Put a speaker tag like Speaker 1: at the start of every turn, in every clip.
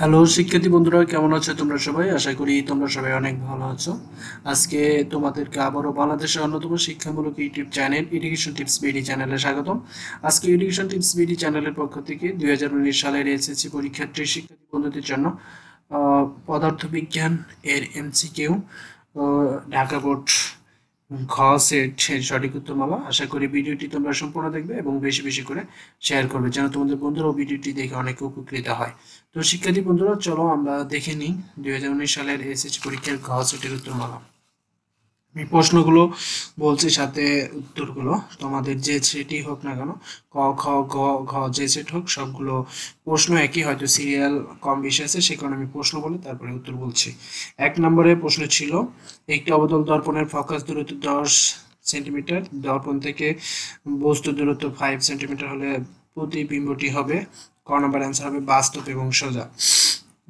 Speaker 1: Hello শিক্ষার্থী বন্ধুরা, কেমন আছো তোমরা সবাই? আশা করি তোমরা সবাই অনেক ভালো আছো। আজকে তোমাদেরকে আবারও বাংলাদেশের অন্যতম শিক্ষামূলক YouTube channel education tips BD চ্যানেলে স্বাগতম। আজকে এডুকেশন টিপস বিডি চ্যানেলের পক্ষ থেকে 2019 সালের এসএসসি পরীক্ষার্থী শিক্ষার্থী বন্ধুদের জন্য পদার্থবিজ্ঞান এর এমসিকিউ ঢাকা বোর্ড ঘ সেট এর সঠিক উত্তরমালা। আশা করি ভিডিওটি তোমরা সম্পূর্ণ দেখবে এবং বেশি বেশি করে শেয়ার করবে, যেন তোমাদের বন্ধুরাও ভিডিওটি দেখে অনেক উপকৃত হয়। তো শিক্ষার্থী বন্ধুরা, চলো আমরা দেখে নিই 2019 সালের এসএসসি পরীক্ষার ঘ সেটের উত্তরমালা। আমি প্রশ্নগুলো বলছি, সাথে উত্তরগুলো। তোমাদের যে সেটই হোক না কেন, ক খ গ ঘ যে সেট হোক, সবগুলো প্রশ্ন একই, হয়তো সিরিয়াল কম বেশি আছে, সে কারণে আমি প্রশ্ন বলে তারপরে উত্তর বলছি। 1 নম্বরে প্রশ্ন ছিল, একটি অবতল দর্পণের ফোকাস দূরত্ব 10 সেন্টিমিটার, দর্পণ থেকে বস্তু দূরত্ব 5 সেন্টিমিটার হলে প্রতিবিম্বটি হবে। ক নম্বর অ্যান্সার হবে বাস্তব এবং সোজা।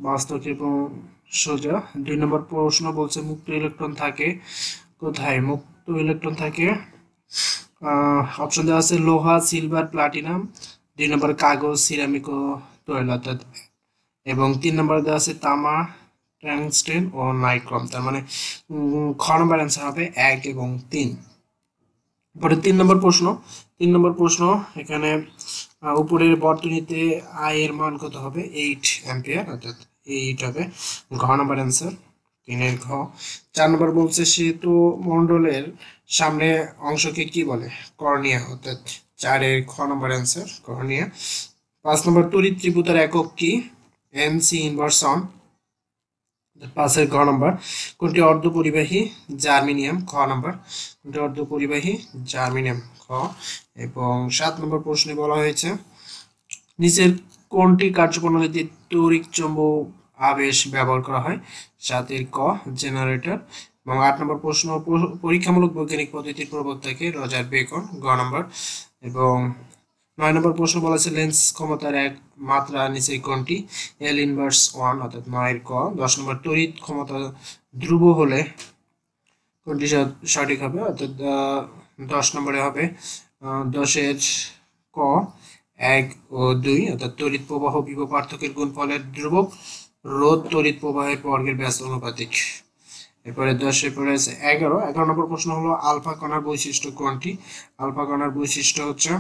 Speaker 1: বাস্তব এবং সোজা। 2 নম্বর প্রশ্ন বলছে, মুক্ত ইলেকট্রন থাকে কোথায়? মুক্ত ইলেকট্রন থাকে, অপশন দেওয়া আছে লোহা, সিলভার, প্লাটিনাম। 2 নম্বর কাগজ, সিরামিক ও তৈল অর্থাৎ, এবং 3 নম্বর দেওয়া আছে তামা, টংস্টেন ও নাইক্রোম। তার মানে খ নম্বর অ্যান্সার হবে 1 এবং 3। পরে 3 নম্বর প্রশ্ন এখানে, উপরের বর্তনীতে আই এর মান কত হবে? 8 অ্যাম্পিয়ার, অর্থাৎ 8 হবে ঘ নম্বর অ্যান্সার, 3 ঘ। 4 নম্বর বলছে, সেতু মণ্ডলের সামনে অংশকে কি বলে? কর্নিয়া, অর্থাৎ 4 খ নম্বর অ্যান্সার, কর্নিয়া। 5 নম্বর, তড়িৎ ত্রিভুজের একক কি? MC inverse on. 5 ঘ নম্বর, কোনটি অর্ধপরিবাহী? জার্মেনিয়াম, খ নম্বর, কোনটি অর্ধপরিবাহী? জার্মেনিয়াম, খ। এবং 7 নম্বর প্রশ্নে বলা হয়েছে, নিচের কোনটি কার্যপ্রণালীতে তড়িৎ চৌম্বক আবেশ ব্যবহার করা হয়? 7 ক, জেনারেটর। এবং 8 নম্বর প্রশ্ন, পরীক্ষামূলক বৈজ্ঞানিক পদ্ধতির প্রবক্তা কে? রজার বেকন, গ নম্বর। এবং 9 নম্বর প্রশ্ন বলা আছে, লেন্স ক্ষমতার এক মাত্রা নিচে কোনটি? এল ইনভার্স 1, অর্থাৎ 9 ক। 10 নম্বর, তড়িৎ ক্ষমতা ধ্রুব হলে কোনটি সঠিক হবে? অর্থাৎ 10 নম্বরে হবে 10 ক, 1 ও 2, অর্থাৎ তড়িৎ প্রবাহ বিভব পার্থক্যের গুণফলের ধ্রুবক, রোধ তড়িৎ প্রবাহের বর্গের ব্যস্ত অনুপাতিক। এরপরে 10-এর পরে আছে 11 নম্বর প্রশ্ন হলো, আলফা কণার বৈশিষ্ট্য কোনটি? আলফা কণার বৈশিষ্ট্য হচ্ছে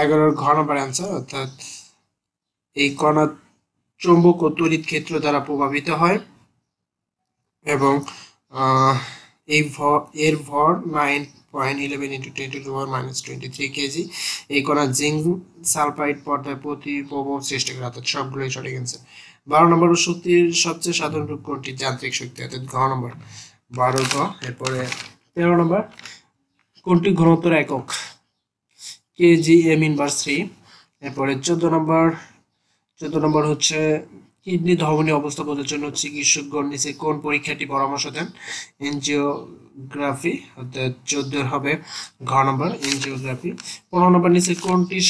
Speaker 1: 11 ঘ নম্বর অ্যান্সার, অর্থাৎ এই কণা চৌম্বক ও তড়িৎ ক্ষেত্র দ্বারা প্রভাবিত হয় এবং এই এর ভর 9.11 × 10⁻³ কেজি। এই কণা জিঙ্ক সালফাইড পর্দায় প্রতিপ্রবণ সৃষ্টি করে, অর্থাৎ সবগুলোই সঠিক অ্যান্সার। 12 নম্বর, শক্তির সবচেয়ে সাধারণ রূপ কোনটি? যান্ত্রিক শক্তি, অর্থাৎ ঘ নম্বর, 12 ঘ। এরপরে 13 নম্বর, কোনটি ঘনত্বের একক? KG M inverse 3। এরপরে 14 নম্বর হচ্ছে, কিডনি ধমনী অবস্থা বোঝার জন্য চিকিৎসকগণ নিচে কোন পরীক্ষাটি পরামর্শ দেন? এনজিওগ্রাফি, অর্থাৎ 14 হবে ঘ নম্বর, এনজিওগ্রাফি। 15 নম্বর, নিচে কোনটিতে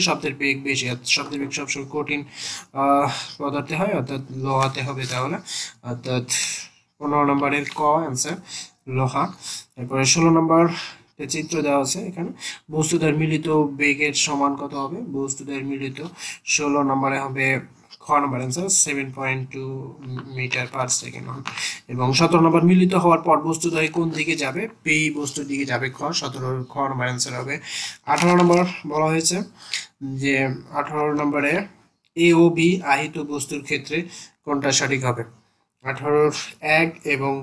Speaker 1: শব্দের বেগ বেশি? শব্দের বেগ সবসময় কঠিন পদার্থে হয়, অর্থাৎ লোহাতে হবে তাহলে, অর্থাৎ 15 নম্বরের ক অ্যান্সার, লোহা। এরপরে 16 নম্বর, চিত্র দেওয়া আছে এখানে, বস্তুদের মিলিত বেগের সমান কত হবে? বস্তুদের মিলিত 16 নম্বরে হবে খ নম্বর অ্যান্সার, 7.2 মিটার পার সেকেন্ড। এবং 17 নম্বর, মিলিত হওয়ার পর বস্তুদ্বয় কোন দিকে যাবে? পি বস্তুর দিকে যাবে, খ। 17 খ নম্বর অ্যান্সার হবে। 18 নম্বর বলা হয়েছে যে, 18 নম্বরে এ ও বি আহিত বস্তুর ক্ষেত্রে কোনটা সঠিক হবে? 18 1 এবং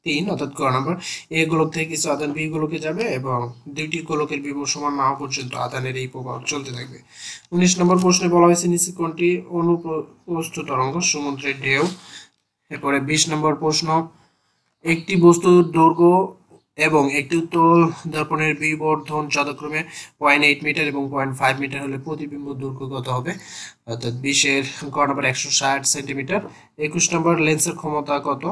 Speaker 1: 3, অর্থাৎ ক নম্বর, এ গোলক থেকে কিছু আধান বি গোলকে যাবে এবং দুইটি গোলকের বিভব সমান না হওয়া পর্যন্ত আধানের এই প্রভাব চলতে থাকবে। 19 নম্বর প্রশ্নে বলা হয়েছে, নিচে কোনটি অনুপ্রস্থ তরঙ্গ? সমুদ্রের ঢেউ। এরপরে 20 নম্বর প্রশ্ন, একটি বস্তুর দৈর্ঘ্য এবং একটি উত্তল দর্পণের বিবর্ধন যথাক্রমে 0.8 মিটার এবং 0.5 মিটার হলে প্রতিবিম্ব দৈর্ঘ্য কত হবে? অর্থাৎ 20-এর গ নম্বর, 160 সেন্টিমিটার। 21 নম্বর, লেন্সের ক্ষমতা কত?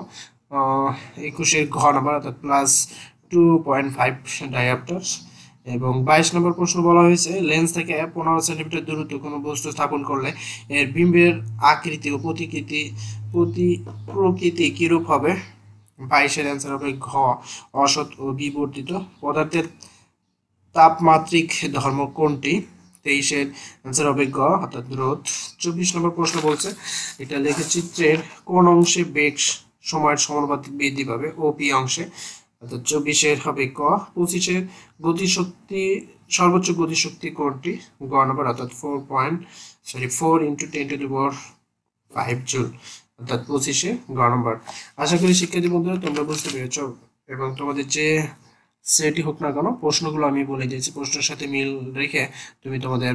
Speaker 1: 21-এর ঘ নম্বর, অর্থাৎ +2.5 ডায়াপ্টার। এবং 22 নম্বর প্রশ্ন বলা হয়েছে, লেন্স থেকে 15 সেন্টিমিটার দূরত্বে কোনো বস্তু স্থাপন করলে এর বিম্বের আকৃতি ও প্রকৃতি কিরূপ হবে? 22-এর অ্যান্সার হবে ঘ, অসৎ ও বিবর্তিত। পদার্থের তাপমাত্রিক ধর্ম কোনটি? 23-এর অ্যান্সার হবে গ অর্থাৎ রোদ। 24 নম্বর প্রশ্ন বলছে এটা লেখচিত্রের কোন অংশে বেগ সময়ের সমানুপাতিক বৃদ্ধি পাবে? ও পি অংশে, অর্থাৎ 24-এর হবে ক। 25-এর গতিশক্তি সর্বোচ্চ গতিশক্তি কোনটি? গ নম্বর অর্থাৎ 4 ইন্টু 10⁵ জুল, অর্থাৎ 25-এ গ নম্বর। আশা করি শিক্ষার্থী বন্ধুরা তোমরা বুঝতে পেরেছ এবং তোমাদের যে সেটি হোক না কেন প্রশ্নগুলো আমি বলে দিয়েছি, প্রশ্নের সাথে মিল রেখে তুমি তোমাদের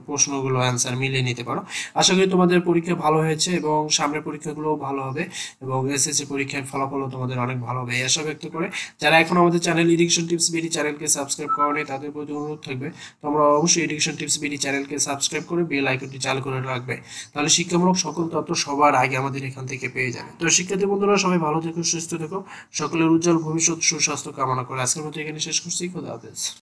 Speaker 1: প্রশ্নগুলো অ্যান্সার মিলিয়ে নিতে পারো। আশা করি তোমাদের পরীক্ষা ভালো হয়েছে এবং সামনের পরীক্ষাগুলো ভালো হবে এবং এসএসসি পরীক্ষার ফলাফলও তোমাদের অনেক ভালো হবে এই আশা ব্যক্ত করে, যারা এখন আমাদের চ্যানেল এডুকেশন টিপস বিডি চ্যানেলকে সাবস্ক্রাইব করোনি তাদের প্রতি অনুরোধ থাকবে তোমরা অবশ্যই এডুকেশন টিপস বিডি চ্যানেলকে সাবস্ক্রাইব করে বেল আইকনটি চালু করে রাখবে, তাহলে শিক্ষামূলক সকল তথ্য সবার আগে আমাদের এখান থেকে পেয়ে যাবে। তো শিক্ষার্থী বন্ধুরা সবাই ভালো থেকো, সুস্থ থেকো, সকলের উজ্জ্বল ভবিষ্যৎ সুস্বাস্থ্য কামনা করে আজকের মতো এখানে শেষ করছি। খোদা হাফেজ।